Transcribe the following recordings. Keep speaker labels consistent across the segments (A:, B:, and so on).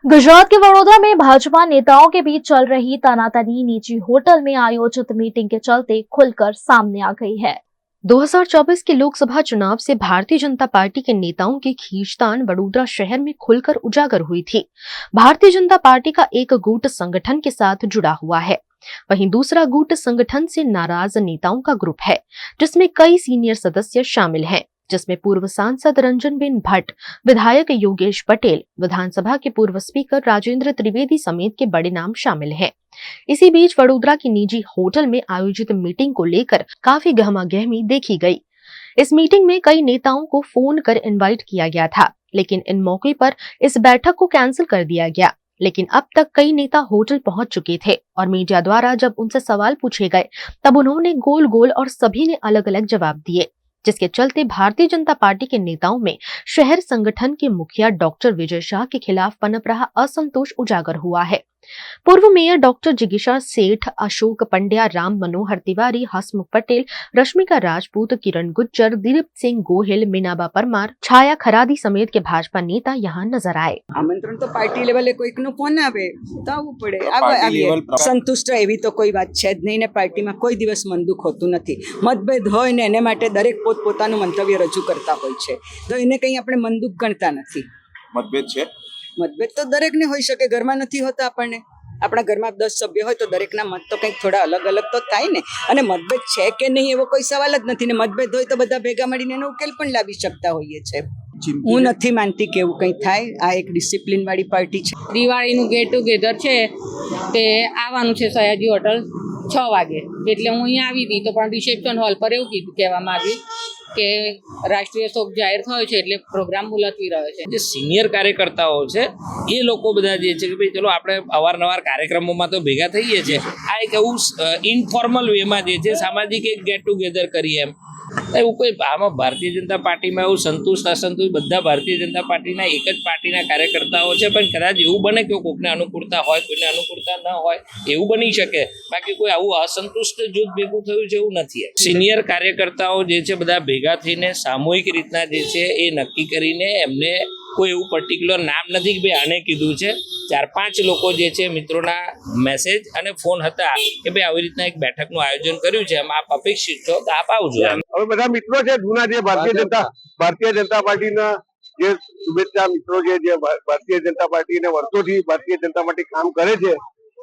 A: गुजरात के वडोदरा में भाजपा नेताओं के बीच चल रही तनातनी निजी होटल में आयोजित मीटिंग के चलते खुलकर सामने आ गई है। 2024 के लोकसभा चुनाव से भारतीय जनता पार्टी के नेताओं की खींचतान वडोदरा शहर में खुलकर उजागर हुई थी। भारतीय जनता पार्टी का एक गुट संगठन के साथ जुड़ा हुआ है, वहीं दूसरा गुट संगठन से नाराज नेताओं का ग्रुप है, जिसमें कई सीनियर सदस्य शामिल हैं, जिसमें पूर्व सांसद रंजनबेन भट्ट, विधायक योगेश पटेल, विधानसभा के पूर्व स्पीकर राजेंद्र त्रिवेदी समेत के बड़े नाम शामिल हैं। इसी बीच वडोदरा की निजी होटल में आयोजित मीटिंग को लेकर काफी गहमागहमी देखी गई। इस मीटिंग में कई नेताओं को फोन कर इनवाइट किया गया था, लेकिन इन मौके पर इस बैठक को कैंसिल कर दिया गया। लेकिन अब तक कई नेता होटल पहुंच चुके थे और मीडिया द्वारा जब उनसे सवाल पूछे गए तब उन्होंने गोल गोल और सभी ने अलग अलग जवाब दिए, जिसके चलते भारतीय जनता पार्टी के नेताओं में शहर संगठन के मुखिया डॉक्टर विजय शाह के खिलाफ पनप रहा असंतोष उजागर हुआ है। पूर्व मेयर डॉक्टर जिगीशा सेठ, अशोक पंड्या, राम मनोहर तिवारी, हसमुख पटेल, रश्मिका राजपूत, किरण गुज्जर, दिलीप सिंह गोहिल, मीनाबा परमार, छाया खरादी समेत के भाजपा नेता यहाँ नजर आए।
B: आमंत्रण तो पार्टी लेवले कोईकनो फोन आवे तो आवવું પડે। સંતુષ્ટ એવી તો કોઈ વાત છે જ નહીં ને પાર્ટીમાં કોઈ દિવસ મન દુખ હોતું નથી। મતભેદ હોય ને એને માટે દરેક પોતપોતાનું મંતવ્ય રજૂ કરતા હોય છે, તો એને કંઈ આપણે મન દુખ ગણતા નથી। મતભેદ છે, મતભેદ તો દરેકને હોઈ શકે, ઘરમાં નથી હોતા આપણને। આપણા ઘરમાં 10 સભ્ય હોય તો દરેકના મત તો કંઈક થોડા અલગ અલગ તો થાય ને, અને મતભેદ છે કે નહીં એવો કોઈ સવાલ જ નથી ને। મતભેદ હોય તો બધા ભેગા મળીને એનો ઉકેલ પણ લાવી શકતા હોઈએ છે। હું નથી માનતી કે એવું કંઈ થાય। આ એક ડિસિપ્લિન વાળી પાર્ટી છે।
C: દિવાળીનું ગેટ ટુગેધર છે તે આવવાનું છે સયાજી હોટલ 6 વાગે, એટલે હું અહીંયા આવી હતી તો પણ રિસેપ્શન હોલ પર એવું કહેવામાં આવ્યું કે રાષ્ટ્રીય શોક જાહેર થયો છે એટલે પ્રોગ્રામ મુલતવી રહ્યો છે।
D: જે સિનિયર કાર્યકર્તાઓ છે એ લોકો બધા જે છે કે ભાઈ ચલો આપણે અવારનવાર કાર્યક્રમોમાં તો ભેગા થઈએ છીએ, આ એક એવું ઇન્ફોર્મલ વેમાં જે છે સામાજિક એક ગેટ ટુગેધર કરીએ એમ એવું કોઈ આમાં ભારતીય જનતા પાર્ટીમાં એવું સંતુષ્ટ અસંતુષ્ટ બધા ભારતીય જનતા પાર્ટીના એક જ પાર્ટીના કાર્યકર્તાઓ છે, પણ કદાચ એવું બને કે કોઈને અનુકૂળતા હોય કોઈને અનુકૂળતા ન હોય એવું બની શકે, બાકી કોઈ આવું અસંતુષ્ટ જૂથ ભેગું થયું છે એવું નથી। સિનિયર કાર્યકર્તાઓ જે છે બધા ભેગા થઈને સામૂહિક રીતના જે છે એ નક્કી કરીને એમને કોઈ એવું પર્ટિક્યુલર નામ નથી કે ભાઈ આને કીધું છે, 4-5 લોકો જે છે મિત્રોના મેસેજ અને ફોન હતા કે ભાઈ આવી રીતના એક બેઠકનું આયોજન કર્યું છે, આપ અપેક્ષિત છો તો આપ આવજો।
E: હવે બધા મિત્રો છે જૂના જે ભારતીય જનતા પાર્ટીના જે શુભેચ્છા મિત્રો છે, જે ભારતીય જનતા પાર્ટીને વર્ષોથી ભારતીય જનતા પાર્ટી કામ કરે છે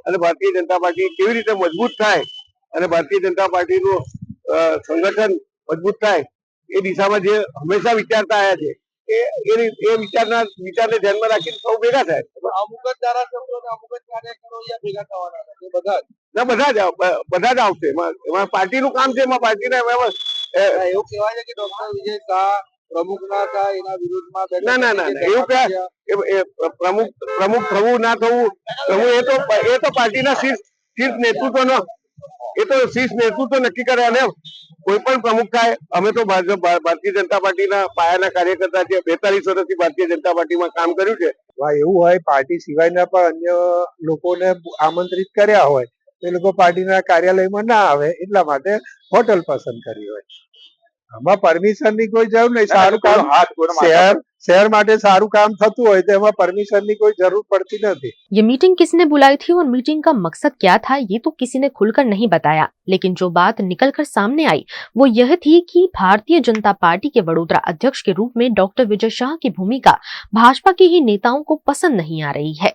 E: અને ભારતીય જનતા પાર્ટી કેવી રીતે મજબૂત થાય અને ભારતીય જનતા પાર્ટીનું સંગઠન મજબૂત થાય એ દિશામાં જે હંમેશા વિચારતા આવ્યા છે એ વિચારને ધ્યાનમાં રાખીને સૌ ભેગા થાય। અમુક જ ધારાસભ્યો ને અમુક જ કાર્યકરો ભેગા થવાના બધા જ આવશે। એમાં પાર્ટીનું કામ છે, એમાં પાર્ટીના એવું કહેવાય છે કે ડોક્ટર વિજય શાહ પ્રમુખ ના થાય એના વિરુદ્ધમાં ના એવું પ્રમુખ થવું ના થવું એ તો પાર્ટીના શીર્ષ નેતૃત્વનો નેતૃત્વ નક્કી કરે અને કોઈ પણ પ્રમુખ થાય। અમે તો ભારતીય જનતા પાર્ટીના પાયાના કાર્યકર્તા છે, 42 વર્ષથી ભારતીય જનતા પાર્ટીમાં કામ કર્યું છે। એવું હોય પાર્ટી સિવાયના પણ અન્ય લોકોને આમંત્રિત કર્યા હોય એ લોકો પાર્ટીના કાર્યાલયમાં ના આવે એટલા માટે હોટલ પસંદ કરી હોય। આમાં પરમિશનની કોઈ જરૂર નહીં, સારું કામ शहर માટે સારું કામ થતું હોય તો એમાં પરમિશનની કોઈ જરૂર પડતી નથી।
A: ये मीटिंग किसने बुलाई थी और मीटिंग का मकसद क्या था ये तो किसी ने खुलकर नहीं बताया, लेकिन जो बात निकलकर सामने आई वो यह थी कि भारतीय जनता पार्टी के वडोदरा अध्यक्ष के रूप में डॉक्टर विजय शाह की भूमिका भाजपा के ही नेताओं को पसंद नहीं आ रही है।